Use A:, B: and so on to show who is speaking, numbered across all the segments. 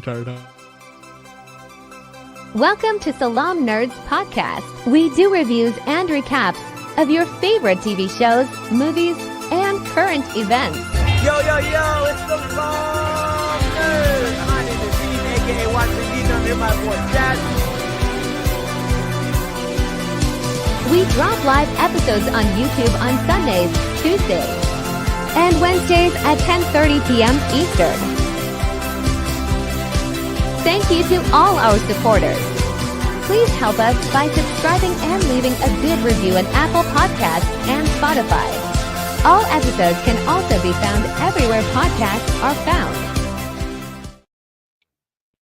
A: entire time.
B: Welcome to Salaam Nerds Podcast. We do reviews and recaps of your favorite TV shows, movies, and current events.
C: Yo, it's the Salaam Nerds. My name is Steve, aka Watch the Geek. I'm here, my boy Chad.
B: We drop live episodes on YouTube on Sundays, Tuesdays, and Wednesdays at 10:30 p.m. Eastern. Thank you to all our supporters. Please help us by subscribing and leaving a good review on Apple Podcasts and Spotify. All episodes can also be found everywhere podcasts are found.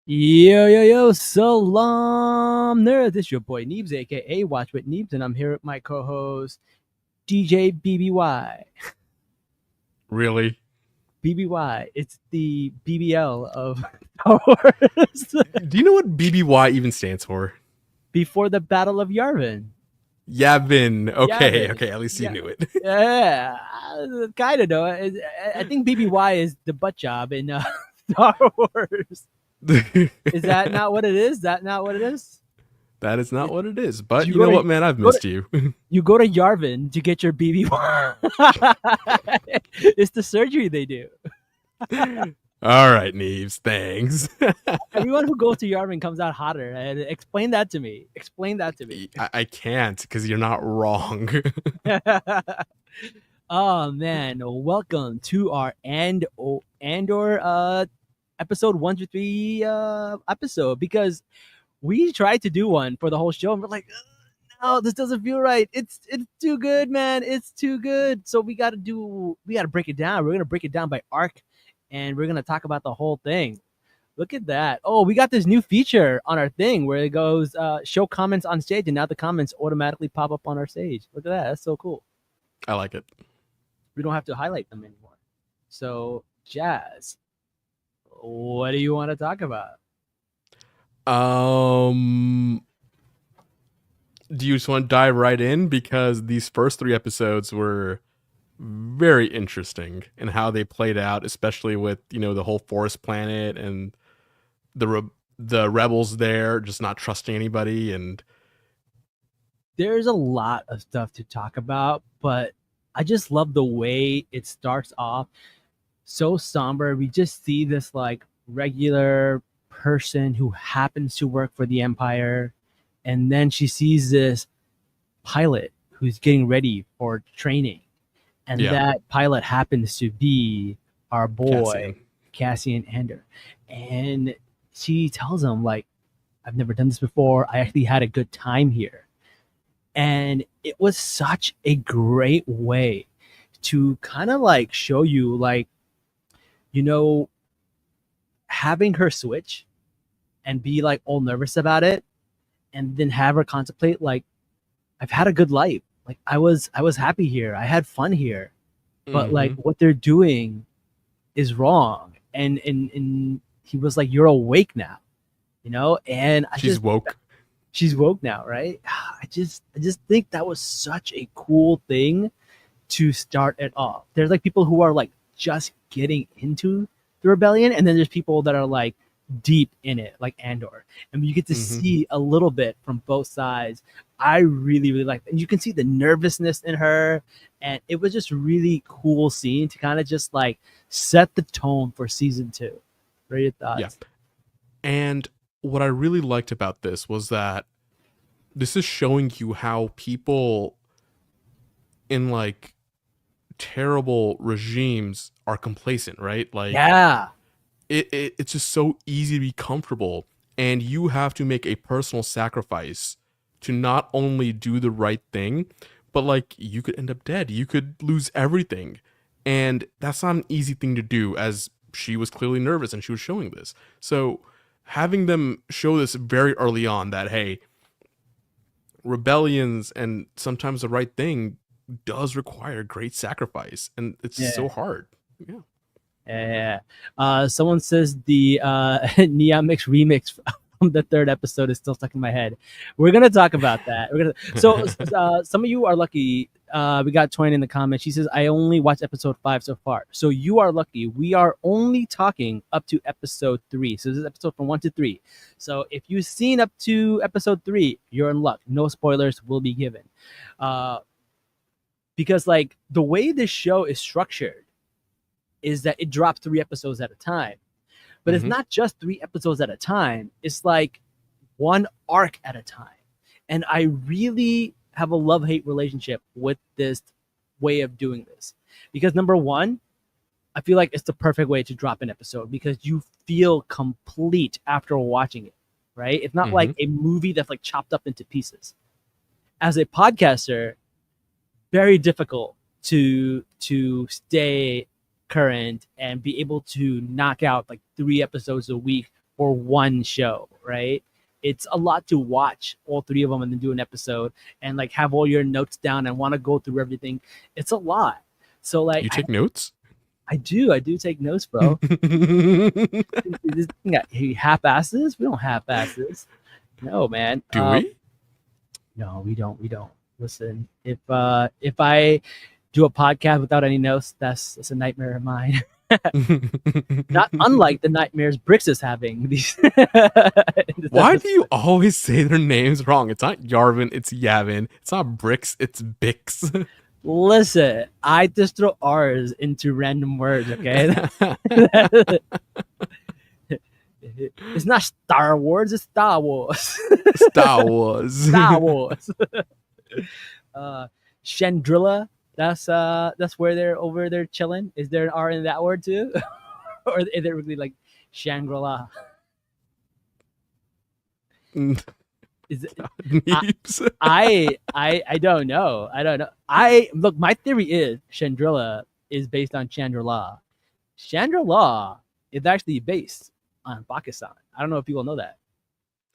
D: Yo, Salaam Nerds. This is your boy Neebs, aka Watch with Neebs, and I'm here with my co-host DJ BBY.
A: Really?
D: BBY. It's the BBL of Star Wars.
A: Do you know what BBY even stands for?
D: Before the Battle of Yavin.
A: Yavin. Okay,
D: Yavin.
A: Okay. At least you knew it.
D: Yeah, kind of know. I think BBY is the butt job in Star Wars. Is that not what it is? That not what it is?
A: That is not what it is. But
D: You
A: you know
D: go to-
A: what, man? I've missed you.
D: You go to Yavin to get your BBY. It's the surgery they do.
A: All right, Neves. Thanks.
D: Everyone who goes to Yavin comes out hotter. And explain that to me.
A: I can't because you're not wrong.
D: Oh man, welcome to our Andor episode 1 to 3 episode, because we tried to do one for the whole show and we're like, no, this doesn't feel right. It's too good, man. It's too good. So we gotta break it down. We're gonna break it down by arc, and we're gonna talk about the whole thing. Look at that. Oh, we got this new feature on our thing where it goes show comments on stage, and now the comments automatically pop up on our stage. Look at that. That's so cool.
A: I like it.
D: We don't have to highlight them anymore. So, Jazz, what do you want to talk about?
A: Do you just want to dive right in? Because these first 3 episodes were very interesting in how they played out, especially with, the whole forest planet and the rebels there just not trusting anybody. And
D: there's a lot of stuff to talk about, but I just love the way it starts off so somber. We just see this like regular person who happens to work for the Empire, and then she sees this pilot who's getting ready for training, and that pilot happens to be our boy Cassian Andor, and she tells him, like, I've never done this before, I actually had a good time here. And it was such a great way to kind of like show you, like, having her switch and be like all nervous about it, and then have her contemplate, like, I've had a good life. Like, I was happy here. I had fun here. But like what they're doing is wrong. And he was like, you're awake now, and
A: she's woke.
D: She's woke now, right? I just think that was such a cool thing to start it off. There's like people who are like just getting into the rebellion, and then there's people that are like deep in it, like Andor, and you get to see a little bit from both sides. I really like that. And you can see the nervousness in her, and it was just really cool scene to kind of just like set the tone for season 2. What are your thoughts?
A: Yeah. And what I really liked about this was that this is showing you how people in like terrible regimes are complacent, right? Like,
D: yeah,
A: it's just so easy to be comfortable, and you have to make a personal sacrifice to not only do the right thing, but like you could end up dead. You could lose everything, and that's not an easy thing to do, as she was clearly nervous and she was showing this. So having them show this very early on, that, hey, rebellions and sometimes the right thing does require great sacrifice, and it's so hard. Yeah.
D: Someone says the Neomix remix the third episode is still stuck in my head. We're gonna talk about that. So some of you are lucky. We got Twain in the comments. She says, I only watched episode 5 so far. So you are lucky. We are only talking up to episode 3. So this is episode from 1 to 3. So if you've seen up to episode 3, you're in luck. No spoilers will be given. Because like the way this show is structured is that it drops 3 episodes at a time. But it's not just 3 episodes at a time. It's like one arc at a time. And I really have a love-hate relationship with this way of doing this. Because number one, I feel like it's the perfect way to drop an episode because you feel complete after watching it, right? It's not like a movie that's like chopped up into pieces. As a podcaster, very difficult to stay current and be able to knock out like 3 episodes a week for one show, right? It's a lot to watch all 3 of them and then do an episode and like have all your notes down and want to go through everything. It's a lot. So like
A: you take notes?
D: I do take notes, bro. He half-ass this? We don't half-ass this. No, man.
A: Do we?
D: No, we don't. Listen, if I do a podcast without any notes, that's a nightmare of mine. Not unlike the nightmares Brix is having.
A: Why do you always say their names wrong? It's not Yarvin, it's Yavin. It's not Brix, it's Bix.
D: Listen, I just throw R's into random words, okay? It's not Star Wars, it's Star Wars.
A: Star Wars.
D: Star Wars. Chandrilla. That's where they're over there chilling. Is there an R in that word too? Or is it really like Shangri-La? Is it, I don't know. Look, my theory is Chandrilla is based on Chandrila. Chandrila is actually based on Pakistan. I don't know if people know that.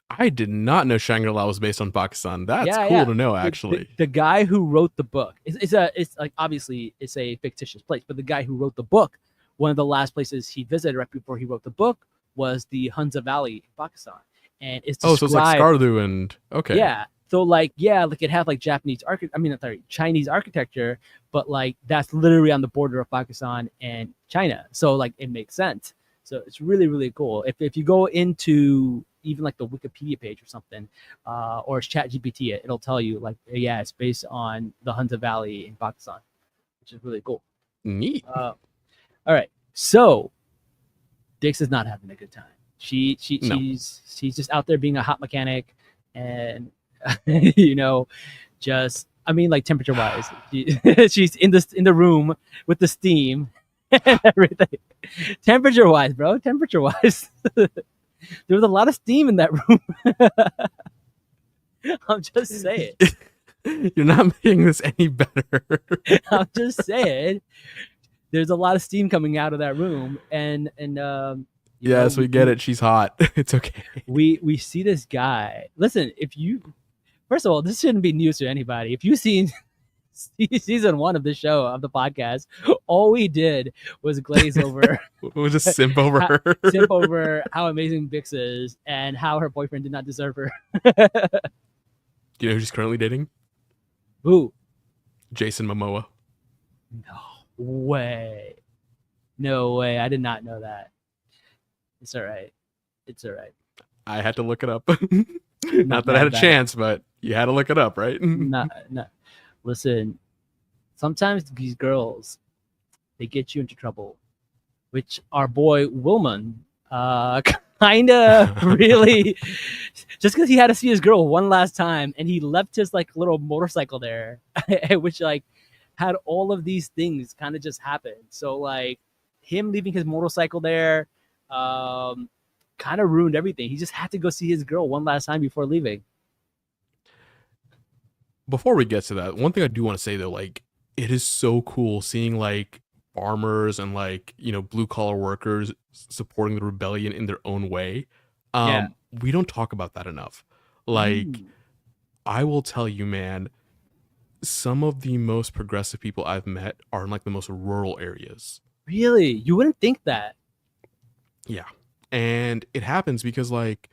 A: I did not know Shangri-La was based on Pakistan. That's cool to know, actually.
D: The guy who wrote the book, it's like obviously it's a fictitious place, but the guy who wrote the book, one of the last places he visited right before he wrote the book was the Hunza Valley in Pakistan, and it's
A: so it's like Skardu and okay,
D: yeah. So like it had like Chinese architecture, but like that's literally on the border of Pakistan and China. So like it makes sense. So it's really, really cool. If you go into even like the Wikipedia page or something, or ChatGPT, it'll tell you like, yeah, it's based on the Hunza Valley in Pakistan, which is really cool.
A: Neat.
D: All right. So Dix is not having a good time. She's just out there being a hot mechanic and like temperature wise, she's in the room with the steam and everything. Temperature wise, bro. Temperature wise. There was a lot of steam in that room. I'm just saying.
A: You're not making this any better.
D: I'm just saying. There's a lot of steam coming out of that room, and
A: yes, we get it. She's hot. It's okay.
D: We see this guy. Listen, first of all, this shouldn't be news to anybody. If you've seen season 1 of the show of the podcast, all we did was glaze over.
A: We'll just simp over her.
D: Simp over how amazing Bix is and how her boyfriend did not deserve her.
A: Do you know who she's currently dating?
D: Who?
A: Jason Momoa.
D: No way. I did not know that. It's all right.
A: I had to look it up. Not that I had a chance, but you had to look it up, right?
D: No. Listen, sometimes these girls, they get you into trouble, which our boy Willman kind of really, just because he had to see his girl one last time and he left his like little motorcycle there, which like had all of these things kind of just happen. So like him leaving his motorcycle there kind of ruined everything. He just had to go see his girl one last time before leaving.
A: Before we get to that, one thing I do want to say though, like it is so cool seeing like farmers and like, blue collar workers supporting the rebellion in their own way. We don't talk about that enough. Like, I will tell you, man, some of the most progressive people I've met are in like the most rural areas.
D: Really? You wouldn't think that.
A: Yeah. And it happens because like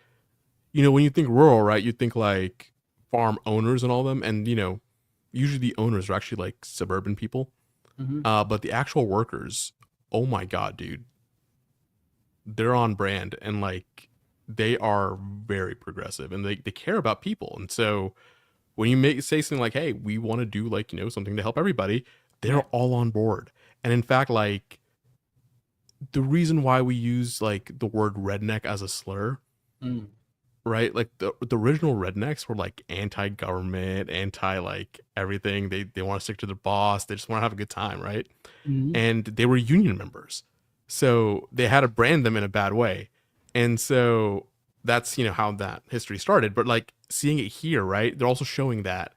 A: when you think rural, right, you think like farm owners and all them, and usually the owners are actually like suburban people.
D: Hmm.
A: But the actual workers, oh my god, dude, they're on brand, and like they are very progressive, and they care about people. And so when you say something like, hey, we want to do like something to help everybody, they're
D: Right.
A: all on board. And in fact, like the reason why we use like the word redneck as a slur,
D: Mm.
A: right, like the original rednecks were like anti-government, anti like everything. They want to stick to their boss, they just want to have a good time, right?
D: Mhm.
A: And they were union members, so they had to brand them in a bad way. And so that's how that history started. But like seeing it here, right, they're also showing that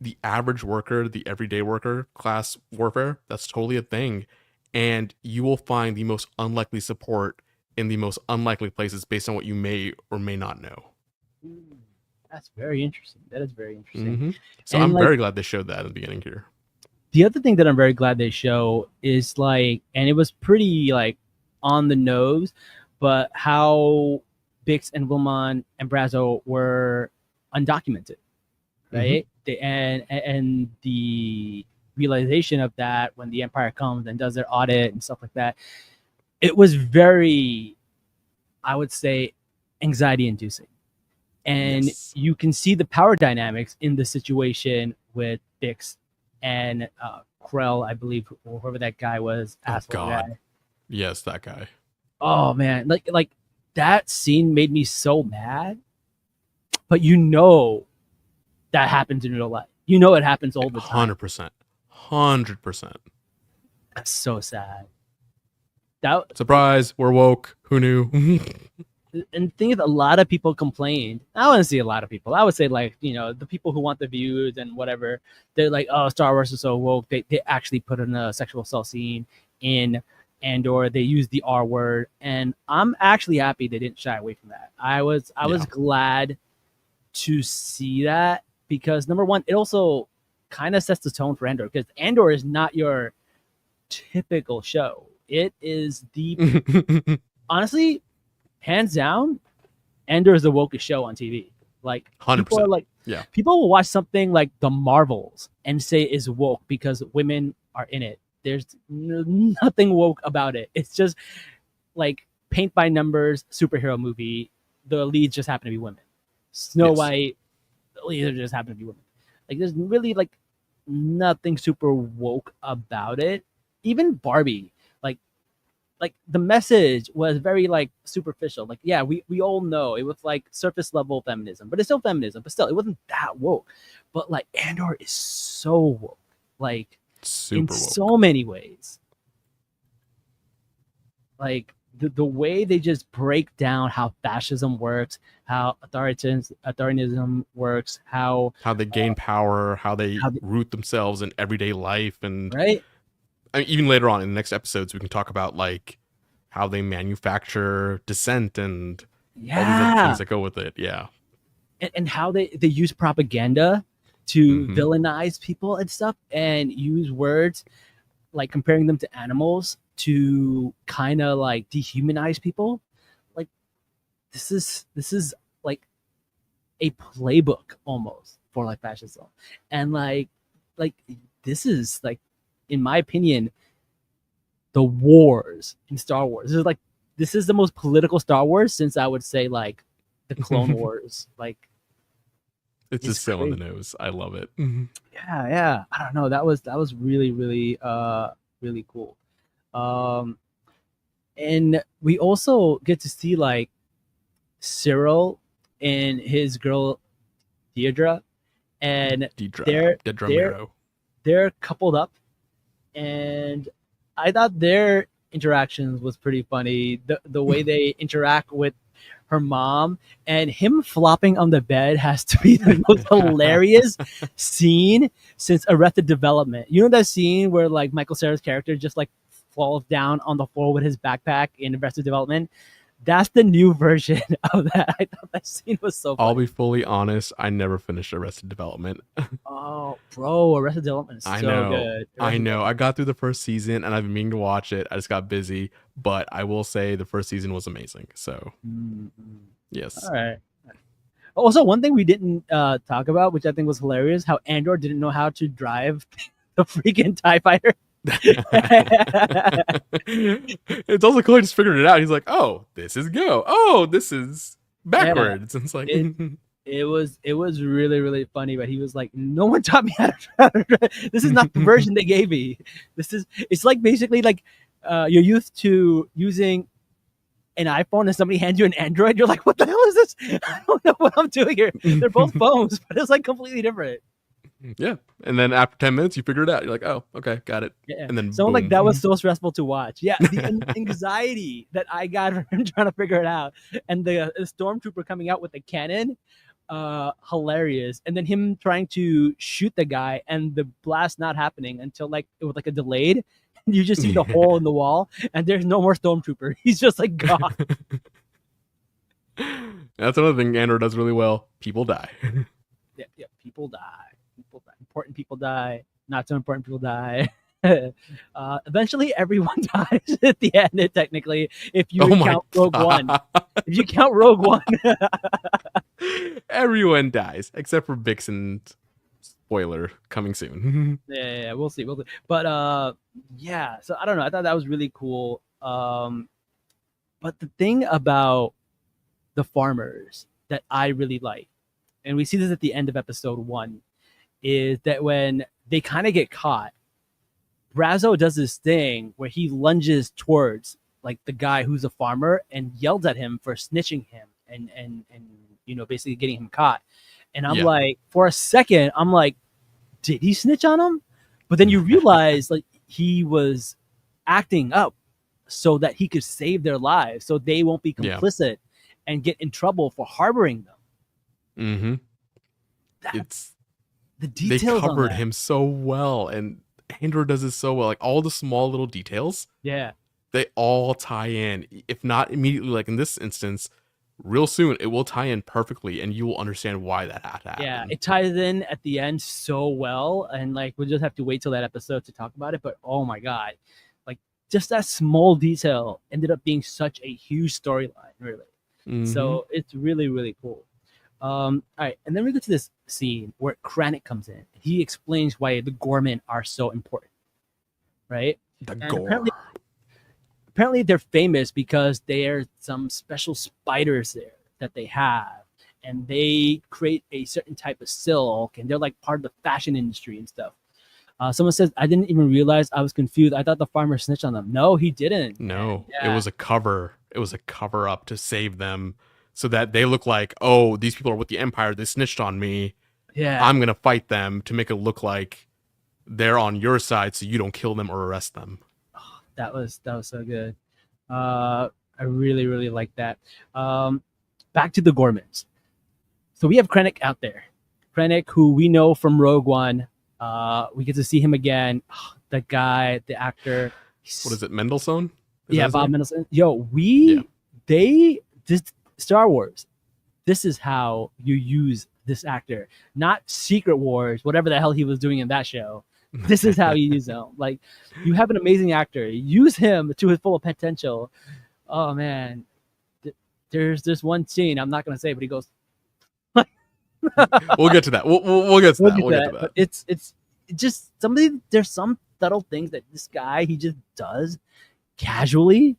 A: the average worker, the everyday worker, class warfare, that's totally a thing. And you will find the most unlikely support in the most unlikely places based on what you may or may not know.
D: Mm. That's very interesting. That is very interesting.
A: Hmm. So
D: And
A: I'm
D: like
A: very glad they showed that in the beginning here.
D: the other thing that I'm very glad they show is like, and it was pretty like on the nose, but how Bix and Wilmon and Brazo were undocumented, right? And the realization of that when the Empire comes and does their audit and stuff like that, it was very, I would say, anxiety inducing. And
A: Yes.
D: you can see the power dynamics in the situation with Bix and Krell, I believe, or whoever that guy was.
A: Oh
D: Asshole
A: God.
D: guy.
A: Yes, that guy.
D: Oh man, like that scene made me so mad. But that happens in real life. It happens all the time.
A: 100%. 100%.
D: That's so sad. That
A: Surprise, we're woke. Who knew?
D: and the thing is, a lot of people complained. I wouldn't say a lot of people. I would say like the people who want the views and whatever. They're like, oh, Star Wars is so woke. They actually put in a sexual assault scene in Andor. They used the R word, and I'm actually happy they didn't shy away from that. I was
A: Yeah.
D: glad to see that because number one, it also kind of sets the tone for Andor because Andor is not your typical show. It is the honestly, hands down, Andor is the wokest show on TV. Like
A: 100%. Yeah.
D: People will watch something like The Marvels and say is woke because women are in it. There's nothing woke about it. It's just like paint by numbers superhero movie. The leads just happen to be women. Snow
A: Yes.
D: White, the leads just happen to be women. Like there's really like nothing super woke about it. Even Barbie, like the message was very like superficial. Like, yeah, we all know it was like surface level feminism, but it's still feminism, but still it wasn't that woke. But like Andor is so woke, like
A: Super
D: in
A: woke.
D: so many ways. Like the way they just break down how fascism works, how authoritarianism works, how
A: they gain power, how they
D: how they-
A: root themselves in everyday life. And
D: right?
A: I mean, even later on in the next episodes, we can talk about like how they manufacture dissent and all these other
D: Yeah.
A: things that go with it. Yeah.
D: And how they use propaganda to
A: Mhm.
D: villainize people and stuff and use words like comparing them to animals to kind of like dehumanize people. Like this is like a playbook almost for like fascism. And like this is like, in my opinion, the wars in Star Wars. This is the most political Star Wars since I would say like the Clone Wars. Like
A: It's
D: It's
A: just so on the
D: crazy.
A: nose. I love it.
D: yeah, I don't know. That was really really cool. And we also get to see like Cyril and his girl Deirdre, and they're
A: Dedramiro.
D: they're coupled up, and I thought their interactions was pretty funny. The way they interact with her mom and him flopping on the bed has to be the most hilarious scene since Arrested Development. You know that scene where like Michael Cera's character just like falls down on the floor with his backpack in Arrested Development? That's the new version of that. I thought that scene was so funny.
A: I'll be fully honest. I never finished Arrested Development.
D: Oh, bro, Arrested Development is so
A: I know.
D: good.
A: I know. I got through the first season and I've been meaning to watch it. I just got busy, but I will say the first season was amazing. So
D: Mm-hmm.
A: yes.
D: All right. Also, one thing we didn't talk about, which I think was hilarious, how Andor didn't know how to drive the freaking TIE fighter.
A: It's also cool. He just figured it out. He's like, "Oh, this is go. Oh, this is
D: Yeah,
A: backwards." And it's like,
D: it it was really really funny, but he was like, no one taught me how to drive. This is not the version they gave me. It's like basically like you're used to using an iPhone and somebody hands you an Android. You're like, what the hell is this? I don't know what I'm doing here. They're both phones, but it's like completely different.
A: yeah. And then after 10 minutes, you figure it out. You're like, "Oh, okay, got it."
D: Yeah.
A: And then
D: So
A: boom.
D: like that was so stressful to watch. Yeah, the anxiety that I got from him trying to figure it out, and the stormtrooper coming out with the cannon, hilarious. And then him trying to shoot the guy and the blast not happening until like it was like a delayed. And you just see the hole in the wall, and there's no more stormtrooper. He's just like gone.
A: That's another thing Andor does really well. People die.
D: Yeah, yeah. People die. People die. Important people die. Not so important people die. Eventually, everyone dies at the end. Technically, if you
A: Oh my
D: count Rogue One,
A: God.
D: if you count Rogue One,
A: Everyone dies except for Vixen. Spoiler coming soon.
D: yeah, we'll see. But yeah. So I don't know. I thought that was really cool. But the thing about the farmers that I really like, and we see this at the end of episode 1, is that when they kind of get caught, Brazo does this thing where he lunges towards like the guy who's a farmer and yells at him for snitching him and basically getting him caught. And I'm
A: Yeah.
D: like, for a second, I'm like, did he snitch on him? But then you realize like he was acting up so that he could save their lives, so they won't be
A: Yeah.
D: complicit and get in trouble for harboring them.
A: Mm-hmm.
D: That-
A: It's
D: The
A: they
D: details on
A: covered
D: that.
A: him so well, and Andor does it so well. Like all the small little details,
D: Yeah.
A: they all tie in. If not immediately, like in this instance, real soon it will tie in perfectly, and you will understand why that had to happen.
D: Yeah, it ties in at the end so well, and like we'll just have to wait till that episode to talk about it. But oh my god, like just that small detail ended up being such a huge storyline, really.
A: Mhm.
D: So it's really really cool. All right, and then we get to this scene where Krennic comes in. He explains why the Gorman are so important, right?
A: the
D: And
A: gore.
D: Apparently they're famous because there's some special spiders there that they have, and they create a certain type of silk, and they're like part of the fashion industry and stuff. Someone says, I didn't even realize. I was confused. I thought the farmer snitched on them. No, he didn't.
A: No,
D: Yeah.
A: it was a cover. It was a cover up to save them, so that they look like, oh, these people are with the Empire. They snitched on me.
D: Yeah.
A: I'm gonna fight them to make it look like they're on your side, so you don't kill them or arrest them.
D: That was so good. I really really like that. Back to the Gormans. So we have Krennic out there. Krennic, who we know from Rogue One. We get to see him again. The guy, the actor.
A: What is it, Mendelssohn? Is
D: Yeah,
A: that his
D: Bob
A: name?
D: Mendelsohn. Yo, this Star Wars. This is how you use this actor, not Secret Wars, whatever the hell he was doing in that show. This is how you use him. Like, you have an amazing actor. Use him to his full potential. Oh man, there's this one scene I'm not gonna say, but he goes.
A: We'll get to that. We'll get to that. We'll get to that.
D: But it's just somebody. There's some subtle things that this guy he just does casually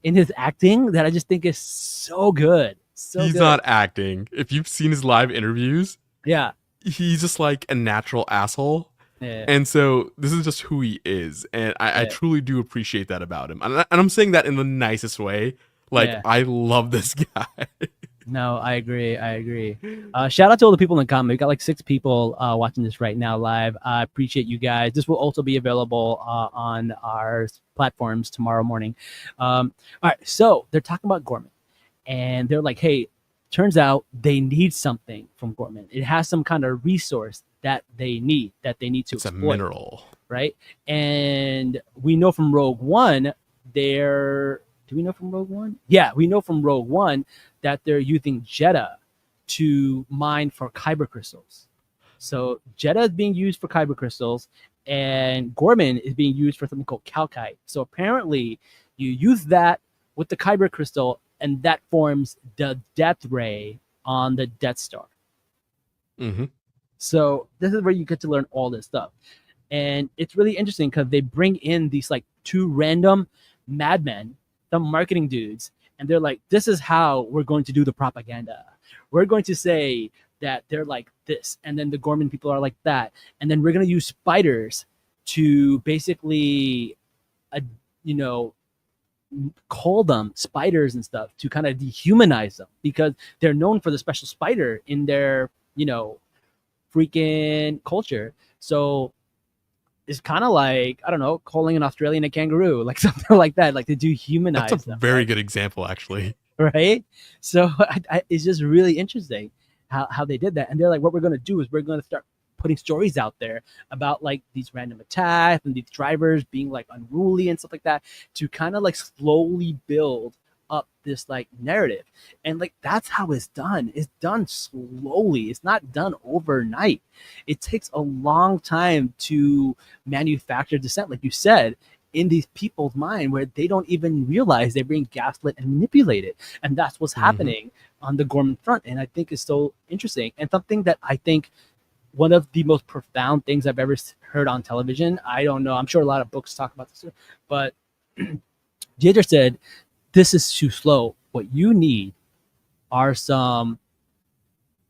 D: in his acting that I just think is so good. So
A: He's
D: good.
A: not acting. If you've seen his live interviews,
D: Yeah.
A: he's just like a natural asshole.
D: Yeah.
A: And so this is just who he is. And I
D: Yeah.
A: truly do appreciate that about him. And I'm saying that in the nicest way. Like,
D: Yeah.
A: I love this guy.
D: No, I agree. Shout out to all the people in the comment. We got like 6 people watching this right now live. I appreciate you guys. This will also be available on our platforms tomorrow morning. All right, so they're talking about Gorman, and they're like, "Hey, turns out they need something from Gorman. It has some kind of resource that they need to
A: It's a
D: exploit."
A: mineral.
D: Right? And we know from Rogue One, do we know from Rogue One? Yeah, we know from Rogue One that they're using Jeddah to mine for kyber crystals. So Jeddah is being used for kyber crystals, and Gorman is being used for something called calcite. So apparently, you use that with the kyber crystal, and that forms the death ray on the Death Star.
A: Mm-hmm.
D: So this is where you get to learn all this stuff. And it's really interesting because they bring in these like two random madmen, some marketing dudes, and they're like, this is how we're going to do the propaganda. We're going to say that they're like this, and then the Gorman people are like that, and then we're going to use spiders to basically, you know, call them spiders and stuff to kind of dehumanize them because they're known for the special spider in their, you know, freaking culture. So it's kind of like, I don't know, calling an Australian a kangaroo, like something like that, like to dehumanize
A: That's a
D: them.
A: very good example, actually.
D: Right? So it's just really interesting how they did that. And they're like, what we're going to do is we're going to start putting stories out there about like these random attacks and these drivers being like unruly and stuff like that to kind of like slowly build up this like narrative. And like that's how it's done. It's done slowly. It's not done overnight. It takes a long time to manufacture dissent, like you said, in these people's mind where they don't even realize they're being gaslit and manipulated. And that's what's happening on the Gorman front. And I think it's so interesting. And something that I think one of the most profound things I've ever heard on television. I don't know. I'm sure a lot of books talk about this, but Deirdre said, this is too slow. What you need are some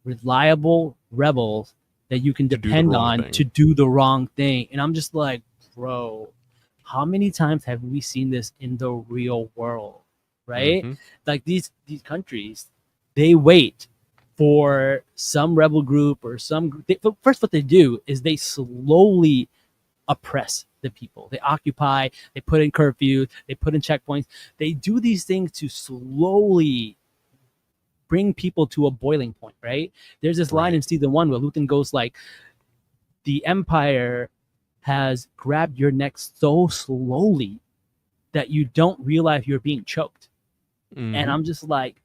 D: reliable rebels that you can depend on to do the wrong thing. And I'm just like, bro, how many times have we seen this in the real world? Right? Like these countries, they wait for some rebel group or some group. First, what they do is they slowly oppress the people. They occupy, they put in curfew, they put in checkpoints. They do these things to slowly bring people to a boiling point, right? There's this line in season 1 where Luthen goes like, the Empire has grabbed your neck so slowly that you don't realize you're being choked. And I'm just like,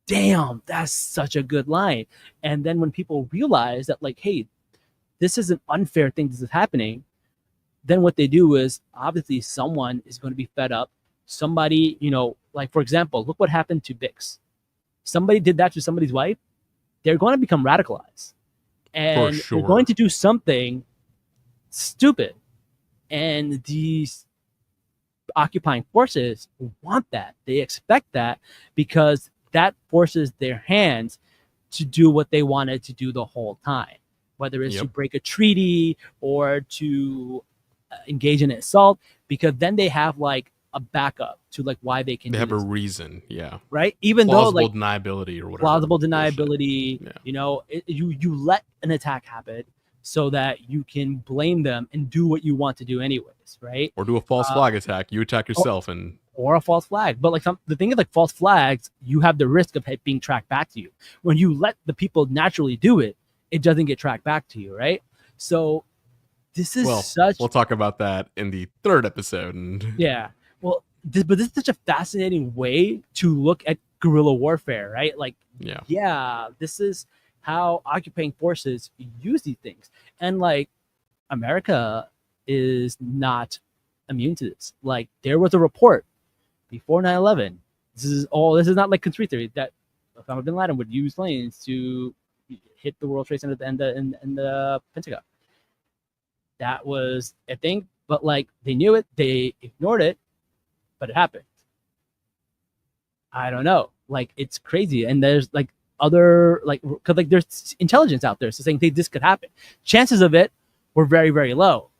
D: damn, that's such a good line. And then when people realize that like, hey, this is an unfair thing, this is happening, then what they do is obviously someone is going to be fed up. Somebody, you know, like for example, look what happened to Bix. Somebody did that to somebody's wife. They're going to become radicalized. And they're going to do something stupid. And these occupying forces want that. They expect that because that forces their hands to do what they wanted to do the whole time, whether it's to break a treaty or to engage in an assault, because then they have like a backup to like why they can.
A: They have a reason,
D: right. Even
A: plausible
D: though like
A: deniability or whatever.
D: Plausible deniability, you know, you let an attack happen so that you can blame them and do what you want to do anyways, right?
A: Or do a false flag attack. You attack yourself
D: or a false flag. But like the thing is like false flags, you have the risk of it being tracked back to you. When you let the people naturally do it, it doesn't get tracked back to you, right? So this is
A: we'll talk about that in the 3rd episode. And
D: well, but this is such a fascinating way to look at guerrilla warfare, right? Like, this is how occupying forces use these things. And like America is not immune to this. Like there was a report before 9/11. This is not like conspiracy theory that Osama bin Laden would use planes to hit the World Trade Center and the Pentagon. That was a thing, but like they knew it, they ignored it, but it happened. I don't know. Like it's crazy. And there's like other like because like there's intelligence out there so saying hey, this could happen. Chances of it were very, very low,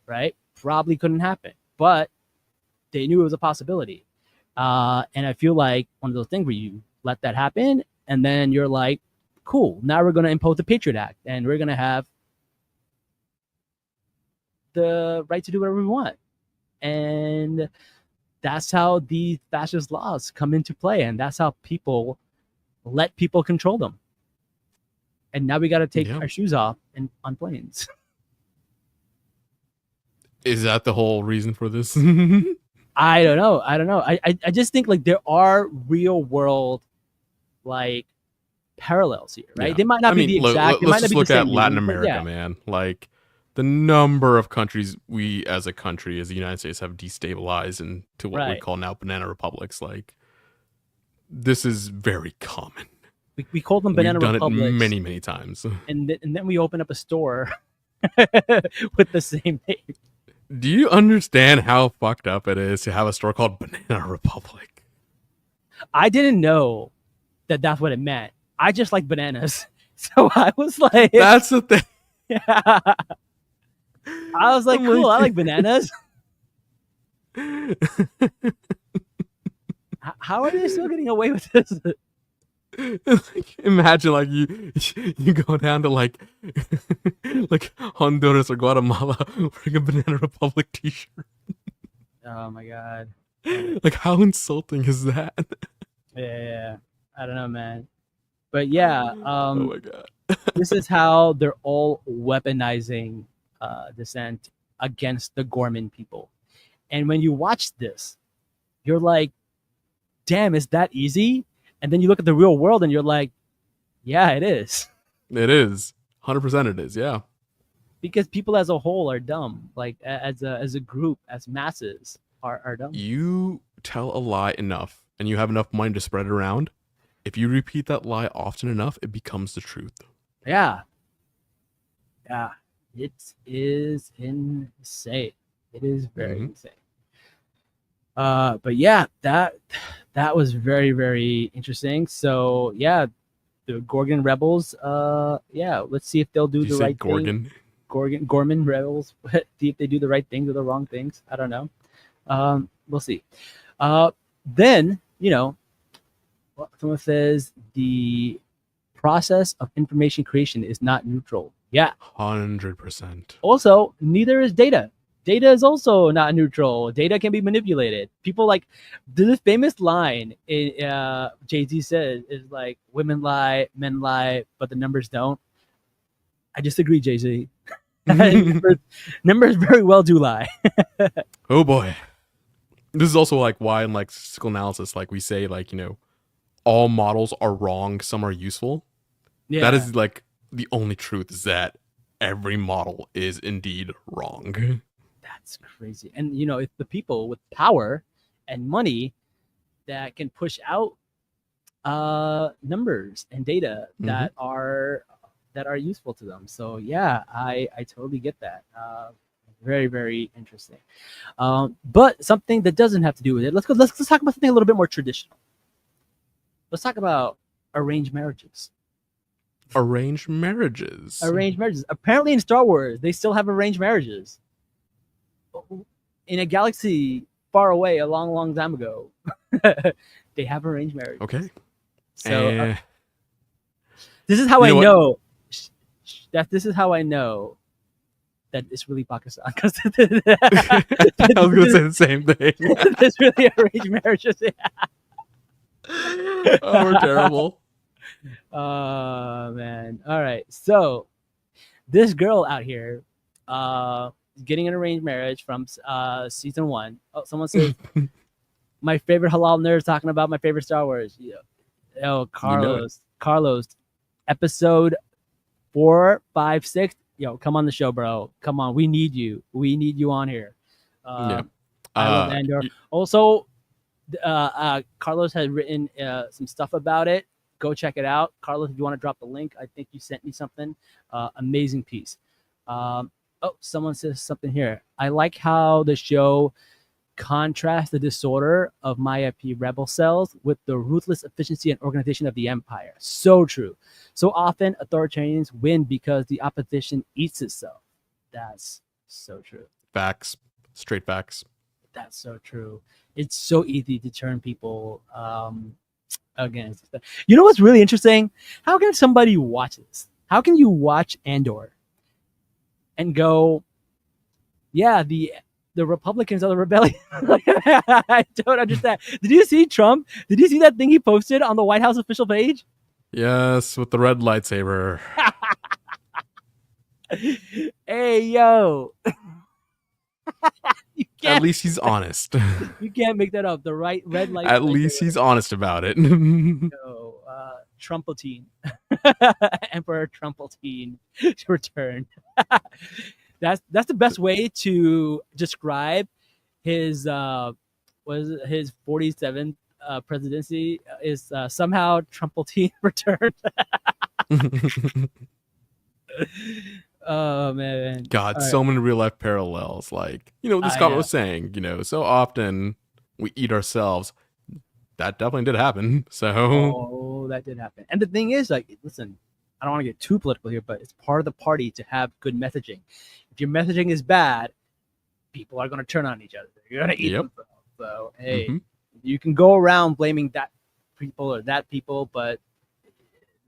D: right? Probably couldn't happen, but they knew it was a possibility. And I feel like one of those things where you let that happen and then you're like, cool, now we're going to impose the Patriot Act and we're going to have the right to do whatever we want. And that's how the fascist laws come into play. And that's how people let people control them. And now we got to take our shoes off and on planes.
A: Is that the whole reason for this?
D: I don't know. I just think like there are real world like parallels here, right? They might not be the exact.
A: Let's just look at Latin America, man. Like the number of countries we as a country, as the United States, have destabilized into what we call now banana republics. Like this is very common.
D: We called them
A: We've
D: Banana
A: done it
D: Republics,
A: many times.
D: and then we opened up a store with the same name.
A: Do you understand how fucked up it is to have a store called Banana Republic?
D: I didn't know that that's what it meant. I just like bananas, so I was like,
A: That's the thing.
D: I was like,
A: I'm
D: cool.
A: like-
D: I like bananas. How are they still getting away with this?
A: Like, imagine like you go down to like Honduras or Guatemala wearing a Banana Republic t-shirt.
D: Oh my god.
A: Like how insulting is that?
D: Yeah. I don't know, man. But yeah,
A: Oh my god.
D: this is how they're all weaponizing dissent against the Gorman people. And when you watch this, you're like, damn, is that easy? And then you look at the real world and you're like, yeah, it is.
A: It is. 100% it is, yeah.
D: Because people as a whole are dumb. Like as a group, as masses are dumb.
A: You tell a lie enough and you have enough money to spread it around. If you repeat that lie often enough, it becomes the truth.
D: Yeah. Yeah. It is insane. It is very insane. But yeah, that was very, very interesting. So yeah, the Gorgon rebels, yeah, let's see if they'll do
A: Did you
D: the
A: say
D: right thing. Gorman rebels, see if they do the right things or the wrong things. I don't know. We'll see. Then, someone says the process of information creation is not neutral. Yeah.
A: 100%.
D: Also, neither is data. Data is also not neutral. Data can be manipulated. People like the famous line Jay-Z says is like, women lie, men lie, but the numbers don't. I disagree, Jay-Z. numbers very well do lie.
A: Oh boy. This is also like why in like statistical analysis, like we say like, all models are wrong, some are useful.
D: Yeah.
A: That is like the only truth is that every model is indeed wrong.
D: That's crazy. And it's the people with power and money that can push out numbers and data that are useful to them. So yeah, I totally get that. Very, very interesting. But something that doesn't have to do with it. Let's talk about something a little bit more traditional. Let's talk about arranged marriages.
A: Arranged marriages.
D: Arranged marriages. Apparently in Star Wars, they still have arranged marriages. In a galaxy far away, a long, long time ago, they have arranged marriages.
A: Okay.
D: So this is how I know that this is how I know that it's really Pakistan. Because
A: I was going to say the same thing.
D: There's really arranged marriages.
A: Oh, we're terrible.
D: Oh man. All right. So this girl out here getting an arranged marriage from season 1. Oh, someone says my favorite halal nerd talking about my favorite Star Wars. Oh, Carlos, episode 4, 5, 6. Yo, come on the show, bro. Come on, we need you. We need you on here. I love Andor. Also, Carlos has written some stuff about it. Go check it out, Carlos. If you want to drop the link, I think you sent me something. Amazing piece. Someone says something here. I like how the show contrasts the disorder of MyFP rebel cells with the ruthless efficiency and organization of the Empire. So true. So often authoritarians win because the opposition eats itself. That's so true.
A: Facts. Straight facts.
D: That's so true. It's so easy to turn people against. You know what's really interesting? How can somebody watch this? How can you watch Andor and go, yeah, the Republicans are the rebellion? I don't understand. Did you see Trump? Did you see that thing he posted on the White House official page?
A: Yes, with the red lightsaber.
D: Hey, yo.
A: At least he's honest.
D: You can't make that up. The red lightsaber.
A: At least he's honest about it.
D: Trumpaltine. Emperor Trumpaltine returned. That's the best way to describe his his 47th presidency is somehow Trumpleton returned. Oh man.
A: God,
D: All right.
A: so many real life parallels. Like, this comment was saying, so often we eat ourselves. That definitely did happen. So,
D: Oh, that did happen. And the thing is, like, listen, I don't want to get too political here, but it's part of the party to have good messaging. If your messaging is bad, people are going to turn on each other. You're going to eat themselves. So, hey, you can go around blaming that people or that people, but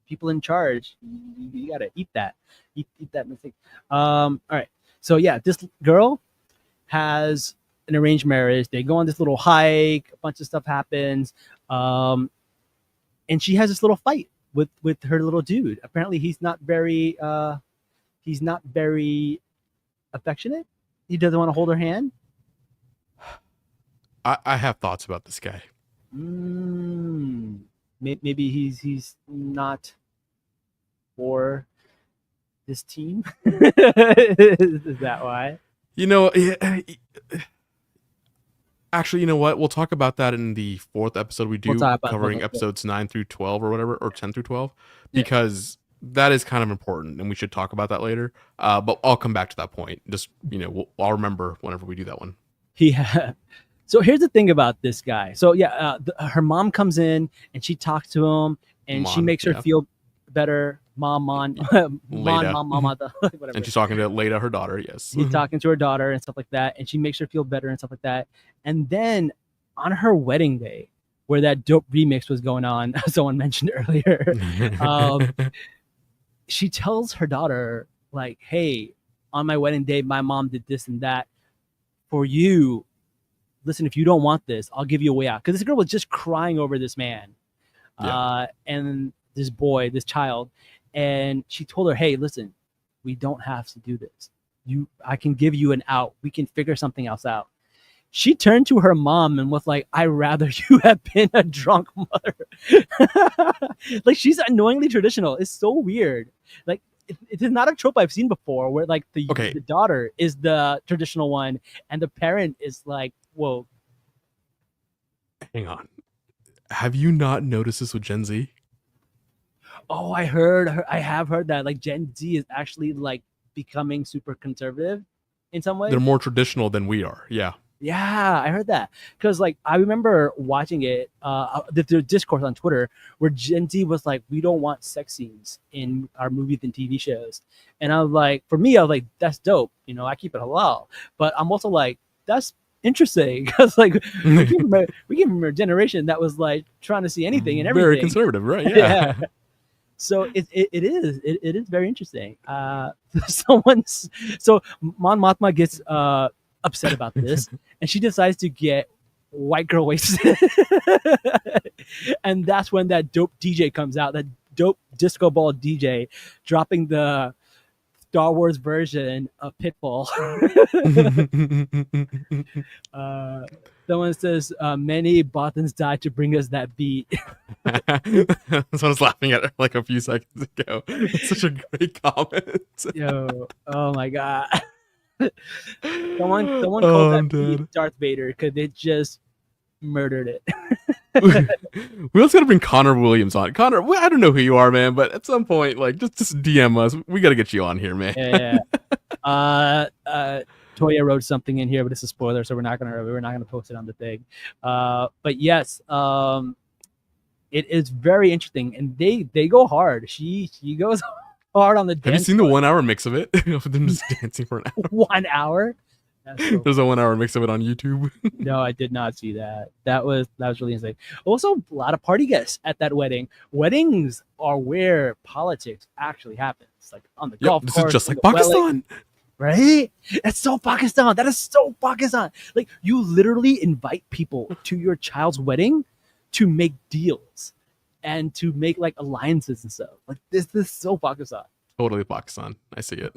D: people in charge, you got to eat that. Eat that mistake. All right. So, yeah, this girl has an arranged marriage. They go on this little hike. A bunch of stuff happens. And she has this little fight with her little dude. Apparently, he's not very affectionate. He doesn't want to hold her hand.
A: I have thoughts about this guy.
D: Maybe he's not for this team. Is that why?
A: Actually, you know what? We'll talk about that in the 4th episode we do, covering episodes 9 through 12 or whatever, or 10 through 12, because that is kind of important, and we should talk about that later. But I'll come back to that point. Just, I'll remember whenever we do that one.
D: Yeah. So here's the thing about this guy. So yeah, her mom comes in and she talks to him, and she makes her feel better. Whatever.
A: And she's talking to Leda, her daughter. Yes,
D: she's talking to her daughter and stuff like that, and she makes her feel better and stuff like that. And then on her wedding day, where that dope remix was going on, someone mentioned earlier, she tells her daughter, like, "Hey, on my wedding day, my mom did this and that for you. Listen, if you don't want this, I'll give you a way out." Because this girl was just crying over this man, and this boy, this child. And she told her, "Hey, listen, we don't have to do this. I can give you an out. We can figure something else out." She turned to her mom and was like, "I'd rather you have been a drunk mother." Like, she's annoyingly traditional. It's so weird. Like, it is not a trope I've seen before, where like the daughter is the traditional one and the parent is like, whoa.
A: Hang on. Have you not noticed this with Gen Z?
D: Oh, I have heard that, like, Gen Z is actually like becoming super conservative in some ways.
A: They're more traditional than we are. Yeah,
D: I heard that, because like I remember watching it, the discourse on Twitter where Gen Z was like, "We don't want sex scenes in our movies and TV shows," and I was like, for me, I was like, that's dope. I keep it halal, but I'm also like, that's interesting, because like we came from a generation that was like trying to see anything and everything.
A: Very conservative, right? Yeah.
D: So it is very interesting. So Mon Mothma gets upset about this, and she decides to get white girl wasted. And that's when that dope DJ comes out, that dope disco ball DJ, dropping the Star Wars version of Pitbull. Someone says, "Many Bothans died to bring us that beat."
A: That's what I was laughing at like a few seconds ago. It's such a great comment.
D: Yo, oh my god. Someone called that beat Darth Vader because it just murdered it.
A: We also gotta bring Connor Williams on. Connor, I don't know who you are, man, but at some point, like, just DM us. We gotta get you on here, man.
D: Yeah. Toya wrote something in here, but it's a spoiler, so we're not gonna post it on the thing. But yes, it is very interesting, and they go hard. She goes hard on the dance.
A: Have you seen the 1 hour mix of it? Of them just dancing for an hour.
D: 1 hour?
A: There's a 1 hour mix of it on YouTube.
D: No, I did not see that. That was really insane. Also, a lot of party guests at that wedding. Weddings are where politics actually happens, like on the golf course.
A: This is just like Pakistan.
D: Right? That's so Pakistan. That is so Pakistan. Like, you literally invite people to your child's wedding to make deals and to make like alliances and stuff. Like, this is so Pakistan.
A: Totally Pakistan. I see it.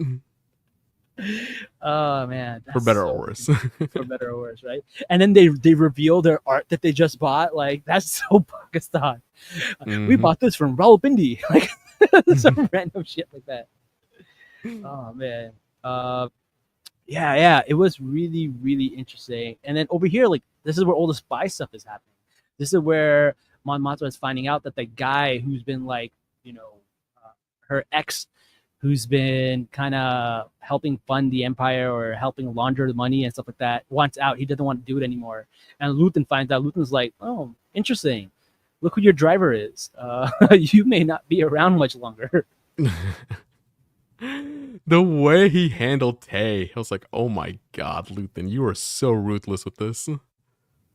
D: Oh man,
A: for better or worse.
D: For better or worse, right? And then they reveal their art that they just bought. Like, that's so Pakistan. We bought this from Rawalpindi. Like, some random shit like that. Oh man. Yeah, it was really, really interesting. And then over here, like, this is where all the spy stuff is happening. This is where Mon Mothma is finding out that the guy who's been like, her ex, who's been kind of helping fund the empire or helping launder the money and stuff like that, wants out. He doesn't want to do it anymore. And Luthen finds out. Luthen's like, oh, interesting. Look who your driver is. You may not be around much longer.
A: The way he handled Tay, I was like, oh my god, Luthen, you are so ruthless with this.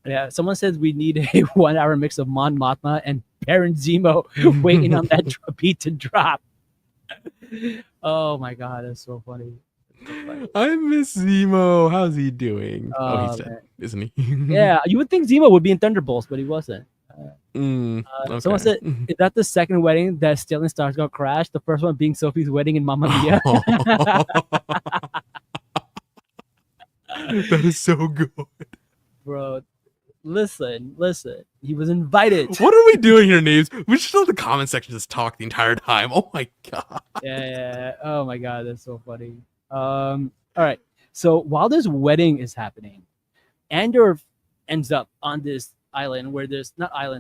D: Yeah, someone says we need a 1 hour mix of Mon Mothma and Baron Zemo waiting on that beat to drop. Oh my god, that's so funny.
A: I miss Zemo. How's he doing? Oh, he's dead,
D: Man.
A: isn't he?
D: Yeah, you would think Zemo would be in Thunderbolts, but he wasn't.
A: Okay.
D: Someone said, is that the second wedding that Stellan Skarsgård crashed? The first one being Sophie's wedding in Mamma Mia.
A: That is so good.
D: Bro, listen. He was invited.
A: What are we doing here, Naves? We should let the comment section just talk the entire time. Oh my god.
D: Yeah. Oh my god, that's so funny. All right. So while this wedding is happening, Andor ends up on this island where there's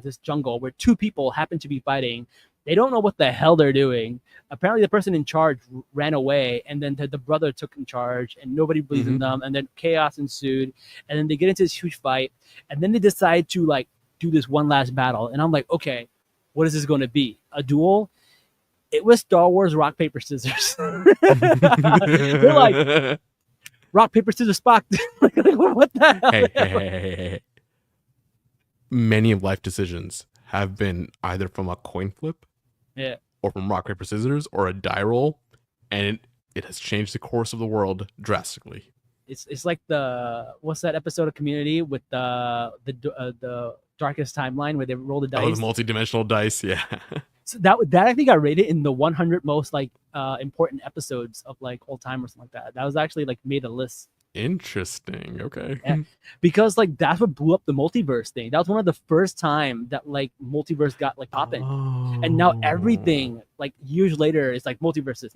D: this jungle where two people happen to be fighting. They don't know what the hell they're doing. Apparently the person in charge ran away, and then the brother took in charge, and nobody believes in them, and then chaos ensued, and then they get into this huge fight, and then they decide to like do this one last battle. And I'm like, okay, what is this going to be? A duel? It was Star Wars rock, paper, scissors. They're like, rock, paper, scissors, Spock. Like, what the hell?
A: Hey. Many of life decisions have been either from a coin flip, or from rock, paper, scissors, or a die roll, and it has changed the course of the world drastically.
D: It's like what's that episode of Community with the darkest timeline where they roll the dice?
A: Oh, the multi-dimensional dice, yeah.
D: So that I think got rated in the 100 most like important episodes of like old time or something like that. That was actually like made a list.
A: Interesting. Okay.
D: Yeah. Because like that's what blew up the multiverse thing. That was one of the first time that like multiverse got like popping. And now everything like years later is like multiverses.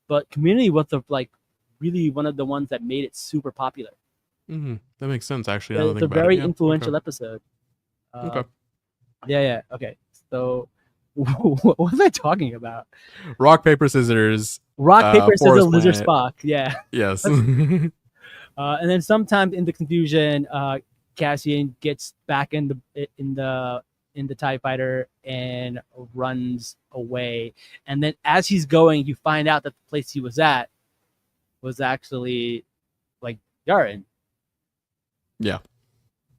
D: But Community was like really one of the ones that made it super popular.
A: That makes sense actually.
D: It's a very influential episode.
A: Okay.
D: Yeah. Okay. So what was I talking about?
A: Rock, paper, scissors.
D: Rock, paper, scissors,
A: Forest
D: lizard,
A: Planet.
D: Spock. Yeah.
A: Yes.
D: And then sometimes in the confusion, Cassian gets back in the TIE fighter and runs away. And then as he's going, you find out that the place he was at was actually like Yavin.
A: Yeah.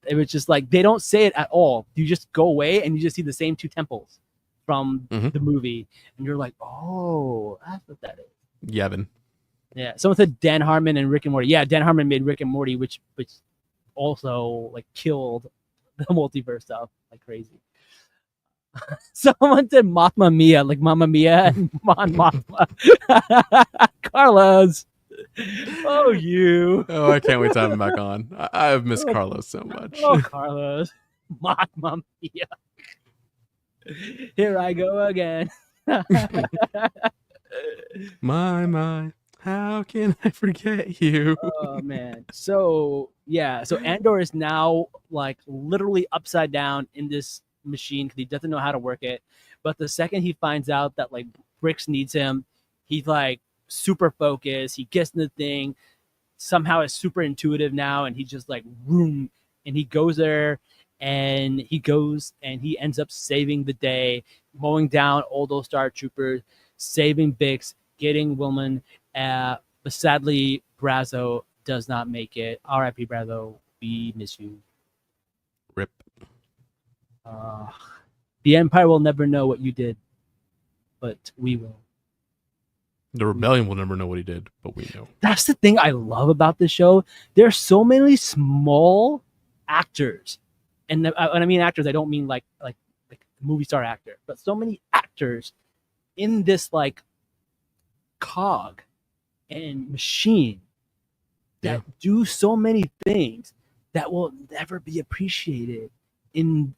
D: It was just like they don't say it at all. You just go away and you just see the same two temples from the movie, and you're like, oh, that's what that is.
A: Yavin.
D: Yeah. Someone said Dan Harmon and Rick and Morty. Yeah, Dan Harmon made Rick and Morty, which also like killed the multiverse stuff like crazy. Someone said Mothma Mia, like Mamma Mia and Mon Mothma. Carlos. Oh, you.
A: Oh, I can't wait to have him back on. I've missed Carlos so much.
D: Oh, Carlos. Mothma Mia. Here I go again.
A: My, how can I forget you?
D: Oh, man. So Andor is now like literally upside down in this machine because he doesn't know how to work it. But the second he finds out that like Brix needs him, he's like super focused. He gets in the thing. Somehow it's super intuitive now, and he's just like room, and he goes there. And he ends up saving the day, mowing down all those Star Troopers, saving Bix, getting Willman. But sadly, Brazo does not make it. R.I.P. Brazo, we miss you.
A: Rip.
D: The Empire will never know what you did, but we will.
A: The Rebellion will never know what he did, but we know.
D: That's the thing I love about this show. There are so many small actors. And when I mean actors, I don't mean like movie star actor, but so many actors in this like cog and machine that do so many things that will never be appreciated in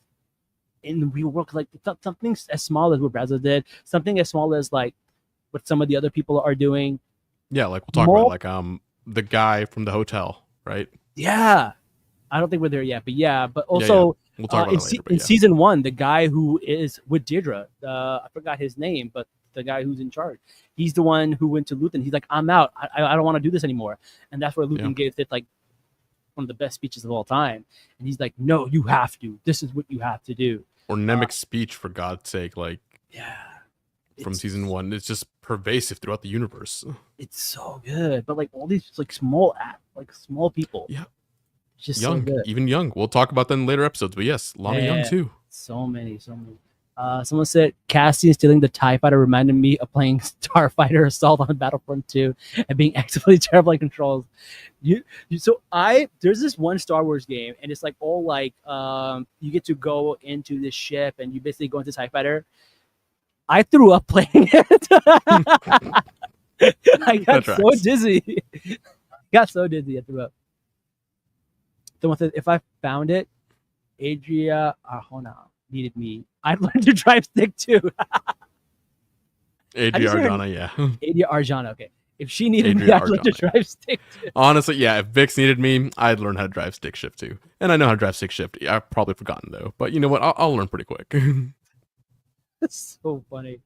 D: the real world. Like something as small as what Brazo did, something as small as like what some of the other people are doing.
A: Yeah, like we'll talk about like the guy from the hotel, right?
D: Yeah. I don't think we're there yet, but yeah. But
A: Yeah,
D: also,
A: we'll talk about
D: in,
A: that later. But
D: in
A: yeah,
D: season 1, the guy who is with Deirdre, I forgot his name, but the guy who's in charge, he's the one who went to Luthen. He's like, I'm out. I don't want to do this anymore. And that's where
A: Yeah.
D: Luthen gives it like one of the best speeches of all time. And he's like, no, you have to. This is what you have to do.
A: Or Nemec's speech, for God's sake, like
D: Yeah.
A: from season 1, it's just pervasive throughout the universe.
D: It's so good. But like all these like small people.
A: Yeah.
D: It's just
A: Young,
D: so good.
A: even young. We'll talk about that in later episodes. But yes, Lana Young
D: Yeah.
A: too.
D: So many. Someone said Cassian stealing the TIE fighter reminded me of playing Starfighter Assault on Battlefront 2 and being actively terrible at controls. There's this one Star Wars game, and it's like all like you get to go into this ship and you basically go into TIE fighter. I threw up playing it. I got so dizzy. I threw up. Someone said if I found it, Adria Arjona needed me. I'd learn to drive stick too.
A: Adria Arjona, yeah.
D: Adria Arjona, okay. If she needed me, I'd learn to drive stick too.
A: Honestly, yeah, if Vix needed me, I'd learn how to drive stick shift too. And I know how to drive stick shift. I've probably forgotten though. But you know what? I'll learn pretty quick.
D: That's so funny.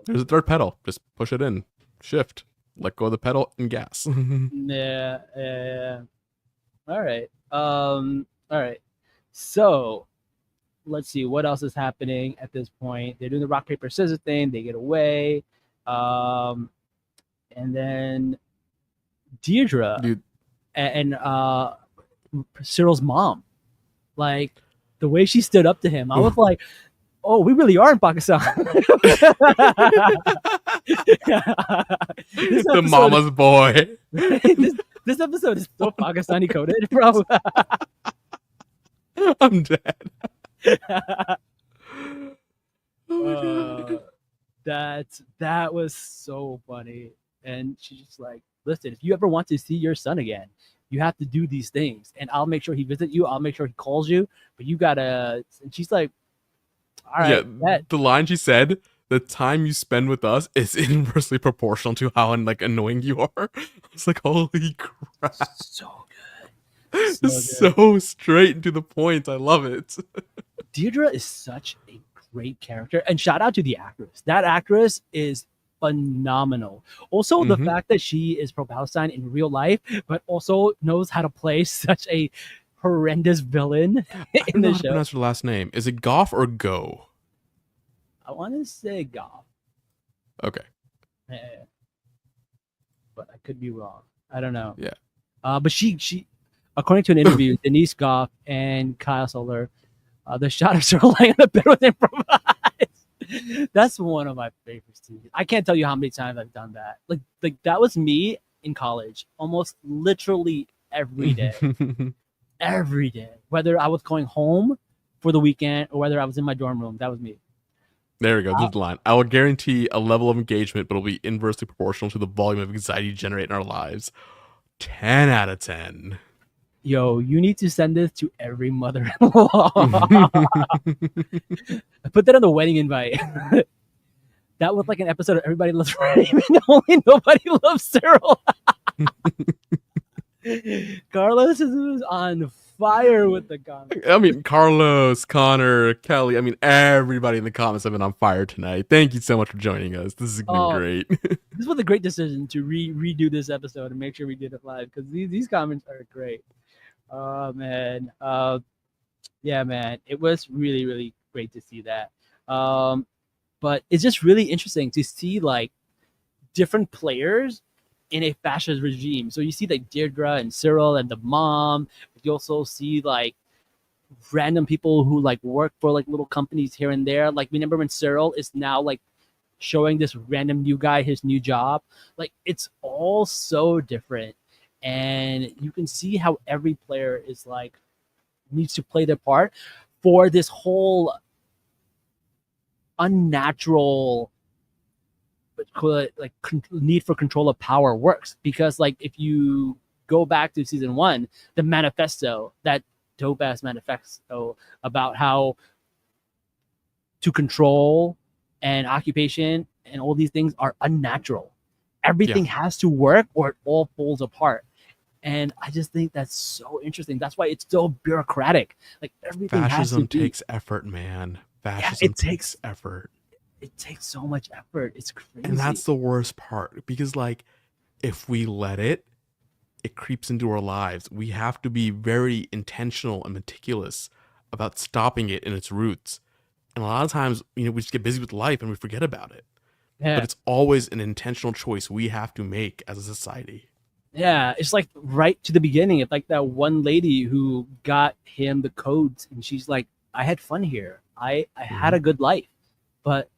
A: There's a third pedal. Just push it in. Shift. Let go of the pedal and gas.
D: Yeah. All right. So let's see what else is happening at this point. They're doing the rock paper scissors thing. They get away, and then Deirdre and Cyril's mom, like the way she stood up to him, I was like, "Oh, we really are in Pakistan."
A: The mama's boy.
D: This episode is so Pakistani coded, bro.
A: I'm dead.
D: That was so funny. And she's just like, listen, if you ever want to see your son again, you have to do these things. And I'll make sure he visits you. I'll make sure he calls you. But you gotta. And she's like, all right.
A: Yeah, the line she said, the time you spend with us is inversely proportional to how like annoying you are. I was like, holy crap.
D: So good.
A: So straight and to the point. I love it.
D: Deirdre is such a great character. And shout out to the actress. That actress is phenomenal. Also, the fact that she is pro-Palestine in real life, but also knows how to play such a horrendous villain in the show. I
A: pronounce her last name. Is it Goff or Go?
D: I want to say Goff.
A: Okay.
D: But I could be wrong. I don't know.
A: Yeah.
D: But she according to an interview, Denise Goff and Kyle Solar, the shot of Cyril lying on the bed with improvised. That's one of my favorite scenes. I can't tell you how many times I've done that. Like that was me in college, almost literally every day. Every day. Whether I was going home for the weekend or whether I was in my dorm room, that was me.
A: There we go. This is the line. I will guarantee a level of engagement, but it'll be inversely proportional to the volume of anxiety generated in our lives. 10 out of 10.
D: Yo, you need to send this to every mother-in-law. Put that on the wedding invite. That was like an episode of Everybody Loves Raymond. Only nobody loves Cyril. Carlos is on fire with the comments.
A: I mean, Carlos, Connor, Kelly. I mean, everybody in the comments have been on fire tonight. Thank you so much for joining us. This has been great.
D: This was a great decision to redo this episode and make sure we did it live because these comments are great. Oh man, yeah, man, it was really, really great to see that. But it's just really interesting to see like different players in a fascist regime. So you see like Deirdre and Cyril and the mom. But you also see like random people who like work for like little companies here and there. Like remember when Cyril is now like showing this random new guy his new job? Like it's all so different. And you can see how every player is like needs to play their part for this whole unnatural like need for control of power works. Because like if you go back to season 1, the manifesto, that dope ass manifesto about how to control and occupation and all these things are unnatural. Everything has to work or it all falls apart. And I just think that's so interesting. That's why it's so bureaucratic. Like everything has to
A: Fascism
D: be.
A: takes effort, man.
D: Yeah,
A: Fascism takes effort.
D: it takes so much effort. It's crazy.
A: And that's the worst part, because like if we let it, it creeps into our lives. We have to be very intentional and meticulous about stopping it in its roots. And a lot of times, we just get busy with life and we forget about it.
D: Yeah.
A: But it's always an intentional choice we have to make as a society.
D: Yeah, it's like right to the beginning. It's like that one lady who got him the codes, and she's like, "I had fun here. I had a good life." But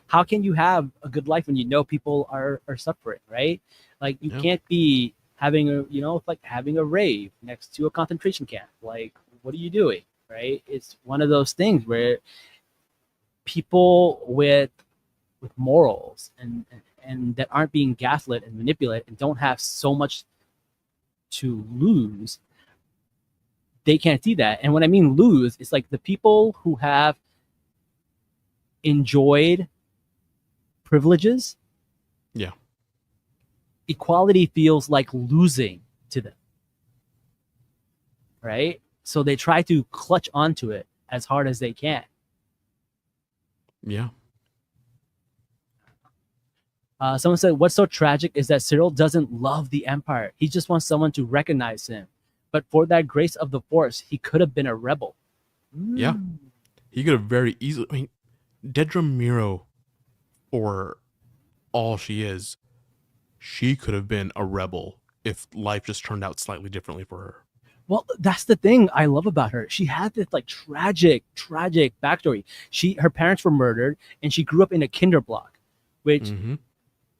D: how can you have a good life when you know people are suffering, right? Like you can't be having it's like having a rave next to a concentration camp. Like, what are you doing, right? It's one of those things where people with morals and that aren't being gaslit and manipulated and don't have so much to lose, they can't see that. And when I mean lose, it's like the people who have enjoyed privileges.
A: Yeah.
D: Equality feels like losing to them, right? So they try to clutch onto it as hard as they can.
A: Yeah.
D: Someone said, what's so tragic is that Cyril doesn't love the Empire. He just wants someone to recognize him. But for that grace of the Force, he could have been a rebel.
A: Yeah. He could have very easily... I mean, Dedra Miro, for all she is, she could have been a rebel if life just turned out slightly differently for her.
D: Well, that's the thing I love about her. She had this like tragic backstory. Her parents were murdered, and she grew up in a kinderblock, which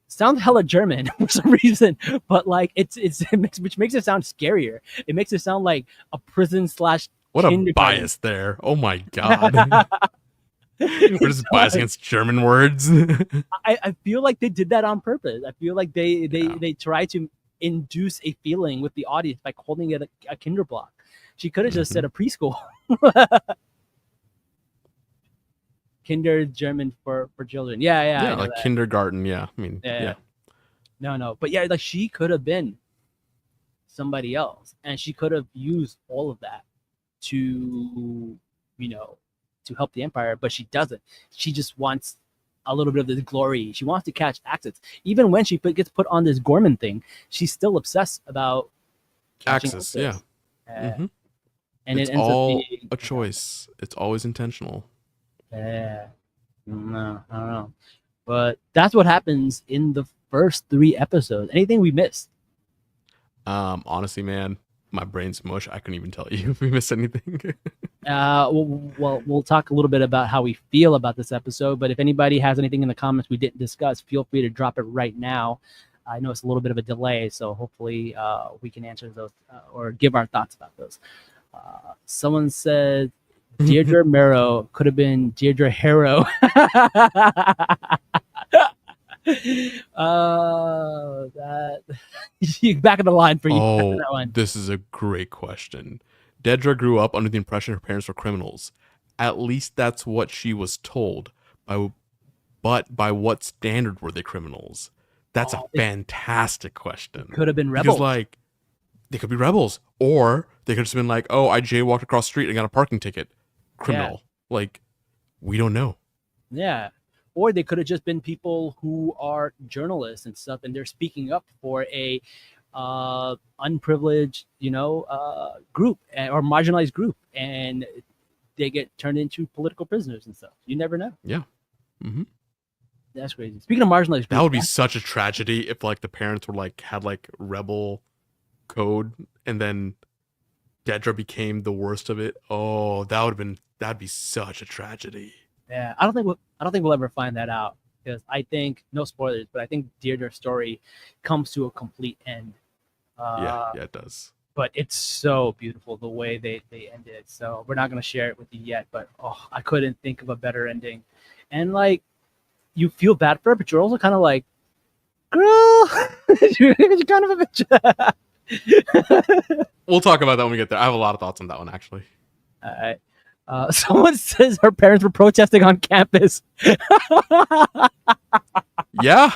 D: sounds hella German for some reason, but like which makes it sound scarier. It makes it sound like a prison /
A: What a bias there! Oh my god, we're just biased against German words.
D: I feel like they did that on purpose. I feel like they try to induce a feeling with the audience by calling it a kinderblock. She could have just said a preschool. Kinder German for children. Yeah,
A: like that. Kindergarten. Yeah, I mean, yeah.
D: No, but yeah, like she could have been somebody else, and she could have used all of that to help the Empire, but she doesn't. She just wants a little bit of this glory. She wants to catch access. Even when she gets put on this Gorman thing, she's still obsessed about
A: access. Yeah.
D: And
A: it's
D: it ends
A: all
D: up being
A: a choice. It's always intentional.
D: Yeah. No, I don't know. But that's what happens in the first 3 episodes. Anything we missed?
A: Honestly, man, my brain's mush. I couldn't even tell you if we missed anything.
D: We'll talk a little bit about how we feel about this episode, but if anybody has anything in the comments we didn't discuss, feel free to drop it right now. I know it's a little bit of a delay, so hopefully we can answer those or give our thoughts about those. Someone said Deirdre Mero could have been Deirdre Harrow. Back of the line for you.
A: Oh, this is a great question. Dedra grew up under the impression her parents were criminals. At least that's what she was told. But by what standard were they criminals? That's a fantastic question.
D: Could have been rebels.
A: Because, like, they could be rebels. Or they could have just been like, oh, I jaywalked across the street and got a parking ticket. Criminal. Yeah. Like, we don't know.
D: Yeah. Or they could have just been people who are journalists and stuff, and they're speaking up for a unprivileged, group or marginalized group, and they get turned into political prisoners and stuff. You never know.
A: Yeah. Mm-hmm.
D: That's crazy. Speaking of marginalized groups,
A: that would be such a tragedy if like the parents were like had like rebel code and then Dedra became the worst of it. Oh, that'd be such a tragedy.
D: Yeah, I don't think we'll ever find that out, because I think, no spoilers, but I think Deirdre's story comes to a complete end.
A: Yeah, it does.
D: But it's so beautiful the way they ended it. So we're not going to share it with you yet, but I couldn't think of a better ending. And like, you feel bad for her, but you're also kind of like, girl, you're kind of a bitch.
A: We'll talk about that when we get there. I have a lot of thoughts on that one, actually.
D: All right. Someone says her parents were protesting on campus.
A: Yeah.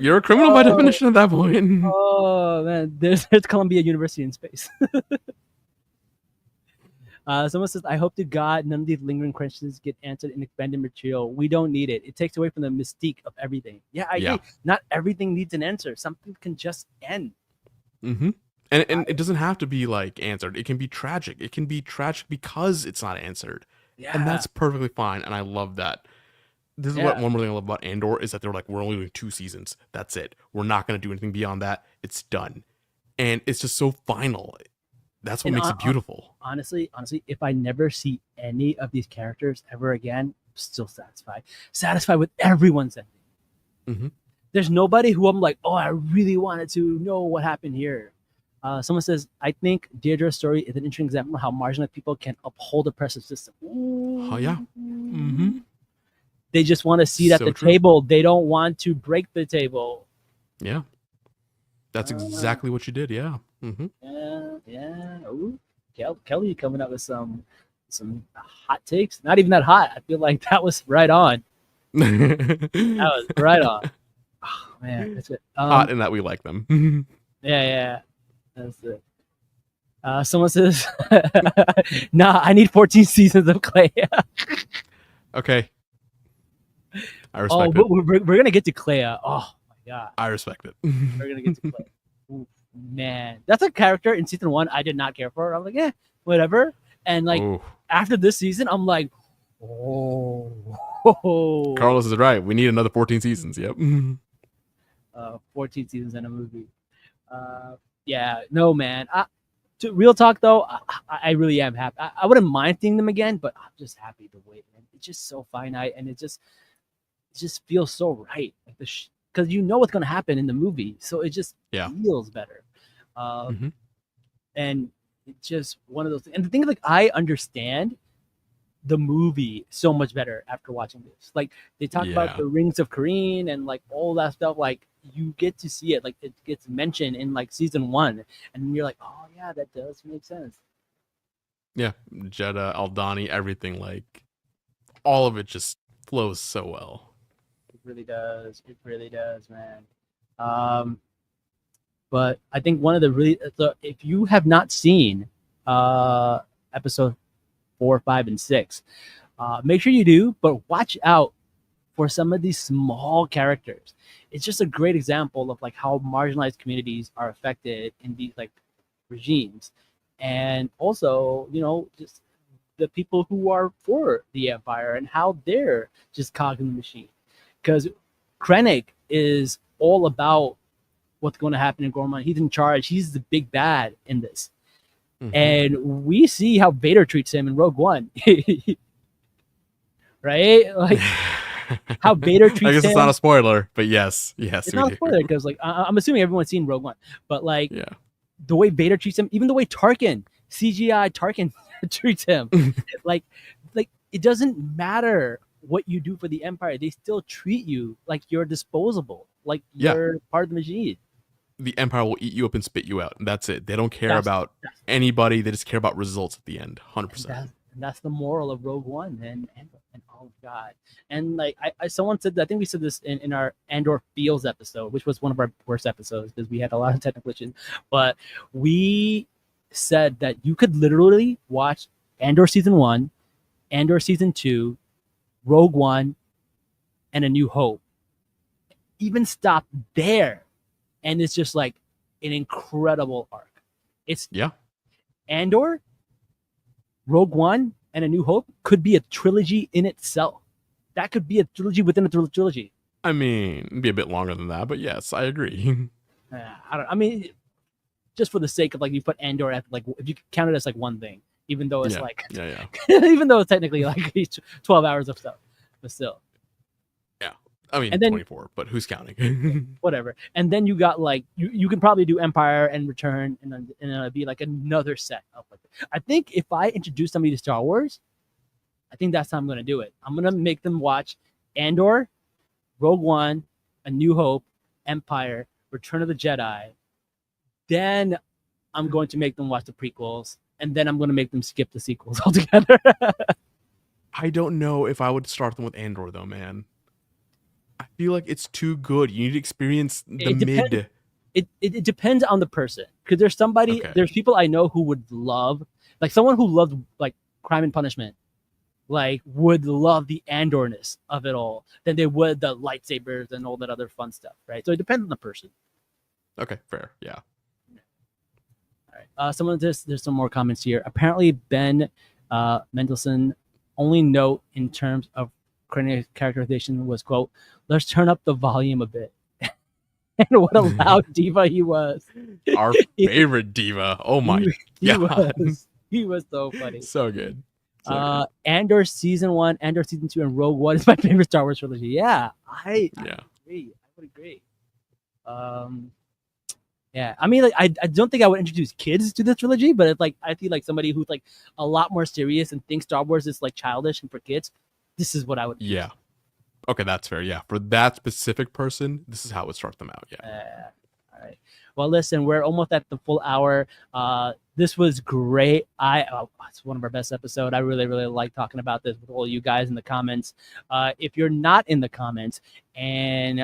A: You're a criminal by definition at that point.
D: Oh man, there's Columbia University in space. Someone says, I hope to God none of these lingering questions get answered in expanded material. We don't need it. It takes away from the mystique of everything. Yeah, I agree. Not everything needs an answer. Something can just end.
A: Mm-hmm. And it doesn't have to be like answered. It can be tragic. It can be tragic because it's not answered.
D: Yeah.
A: And that's perfectly fine. And I love that. This is what one more thing I love about Andor is that they're like, we're only doing 2 seasons. That's it. We're not going to do anything beyond that. It's done. And it's just so final. That's what makes it beautiful.
D: Honestly, if I never see any of these characters ever again, I'm still satisfied. Satisfied with everyone's ending.
A: Mm-hmm.
D: There's nobody who I'm like, oh, I really wanted to know what happened here. Someone says, I think Deirdre's story is an interesting example of how marginalized people can uphold oppressive system.
A: Oh, yeah. Mm-hmm.
D: They just want to see at the table. They don't want to break the table.
A: Yeah. That's exactly what you did. Yeah. Mm-hmm.
D: Yeah. Ooh, Kelly coming up with some hot takes. Not even that hot. I feel like that was right on. That was right on. Oh, man, that's it.
A: Hot in that we like them.
D: Yeah. That's it. Someone says, nah, I need 14 seasons of Clay.
A: Okay. I respect it.
D: We're going to get to Clay. Oh, my God.
A: I respect it.
D: We're going to get to Clay. Ooh, man. That's a character in season 1 I did not care for. I'm like, whatever. And like, after this season, I'm like, oh.
A: Carlos is right. We need another 14 seasons. Yep.
D: 14 seasons in a movie. Yeah, no, man. To real talk though, I really am happy. I wouldn't mind seeing them again, but I'm just happy to wait, man. It's just so finite, and it just feels so right. Like because you know what's gonna happen in the movie, so it just feels better. And it's just one of those things. And the thing is, like, I understand the movie so much better after watching this. Like, they talk about the rings of Kareen and like all that stuff. Like, you get to see it, like it gets mentioned in like season 1, and you're like, oh yeah, that does make sense. Yeah,
A: Jeddah, Aldani, everything, like all of it just flows so well.
D: It really does. It really does, man. But I think one of the really, so if you have not seen episode 4, 5, and 6, make sure you do. But watch out for some of these small characters. It's just a great example of like how marginalized communities are affected in these like regimes, and also, you know, just the people who are for the Empire and how they're just cogs in the machine. Because Krennic is all about what's going to happen in Gorman. He's in charge. He's the big bad in this. And we see how Vader treats him in Rogue One. Right? Like how Vader treats him.
A: I guess it's not a spoiler, but yes,
D: it's not a spoiler because like I'm assuming everyone's seen Rogue One, but like the way Vader treats him, even the way CGI Tarkin treats him, like it doesn't matter what you do for the Empire, they still treat you like you're disposable, like you're part of the machine.
A: The Empire will eat you up and spit you out, and that's it. They don't care about anybody. They just care about results at the end, 100%.
D: And that's the moral of Rogue One, and oh god. And like someone said, I think we said this in our Andor Feels episode, which was one of our worst episodes because we had a lot of technical issues, but we said that you could literally watch Andor season 1, Andor season 2, Rogue One, and A New Hope, even stop there, and it's just like an incredible arc. It's Andor, Rogue One, and A New Hope could be a trilogy in itself. That could be a trilogy within a trilogy.
A: I mean, it'd be a bit longer than that, but yes, I agree.
D: I mean, just for the sake of like, you put Andor at like, if you count it as like one thing, even though it's even though it's technically like 12 hours of stuff, but still.
A: Yeah, I mean, and then, 24, but who's counting?
D: Whatever. And then you got like, you can probably do Empire and Return, and then it'd be like another set of like. I think if I introduce somebody to Star Wars, I think that's how I'm gonna do it. I'm gonna make them watch Andor, Rogue One, A New Hope, Empire, Return of the Jedi. Then I'm going to make them watch the prequels, and then I'm going to make them skip the sequels altogether.
A: I don't know if I would start them with Andor, though, man. I feel like it's too good. You need to experience the
D: It depends.
A: mid.
D: It depends on the person, because
A: Okay.
D: there's people I know who would love, like someone who loved like Crime and Punishment, like would love the Andorness of it all than they would the lightsabers and all that other fun stuff, right? So it depends on the person.
A: Okay, fair. Yeah.
D: All right. There's some more comments here. Apparently, Ben Mendelsohn only note in terms of characterization was, quote, "Let's turn up the volume a bit." And what a loud diva he was.
A: Our favorite diva. Oh my
D: he
A: god.
D: he was so funny.
A: So good. So good.
D: Andor season 1, Andor season 2, and Rogue One is my favorite Star Wars trilogy. Yeah, I
A: Yeah.
D: agree. I would agree. Yeah, I mean, like, I don't think I would introduce kids to this trilogy, but it's like I feel like somebody who's like a lot more serious and thinks Star Wars is like childish and for kids. This is what I would.
A: Yeah. Okay, that's fair. Yeah. For that specific person, this is how it would start them out. Yeah.
D: All right. Well, listen, we're almost at the full hour. This was great. It's one of our best episodes. I really, really like talking about this with all you guys in the comments. If you're not in the comments and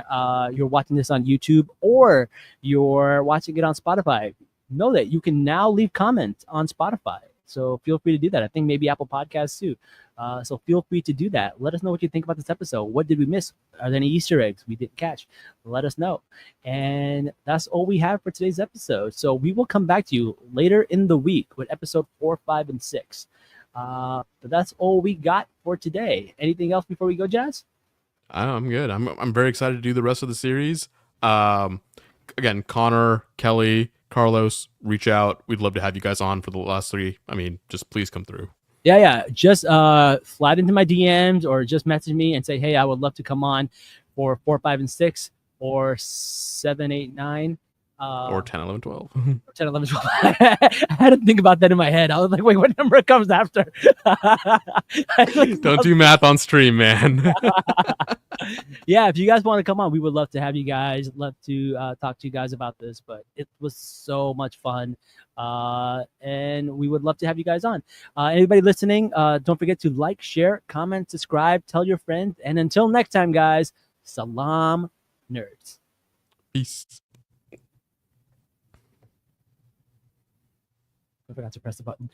D: you're watching this on YouTube or you're watching it on Spotify, know that you can now leave comments on Spotify. So feel free to do that. I think maybe Apple Podcasts too. So feel free to do that. Let us know what you think about this episode. What did we miss? Are there any Easter eggs we didn't catch? Let us know. And that's all we have for today's episode. So we will come back to you later in the week with episode 4, 5, and 6. But that's all we got for today. Anything else before we go, Jazz?
A: I'm good. I'm very excited to do the rest of the series. Again, Connor, Kelly, Carlos, reach out. We'd love to have you guys on for the last 3. I mean, just please come through.
D: Yeah. Just slide into my DMs or just message me and say, hey, I would love to come on for 4, 5, and 6 or 7, 8, 9.
A: Or 10, 11, 12.
D: 10, 11, 12. I had to think about that in my head. I was like, wait, what number comes after?
A: Don't do math on stream, man.
D: Yeah, if you guys want to come on, we would love to have you guys. Love to talk to you guys about this, but it was so much fun. And we would love to have you guys on. Anybody listening, don't forget to like, share, comment, subscribe, tell your friends. And until next time, guys, Salaam, nerds.
A: Peace.
D: I forgot to press the button.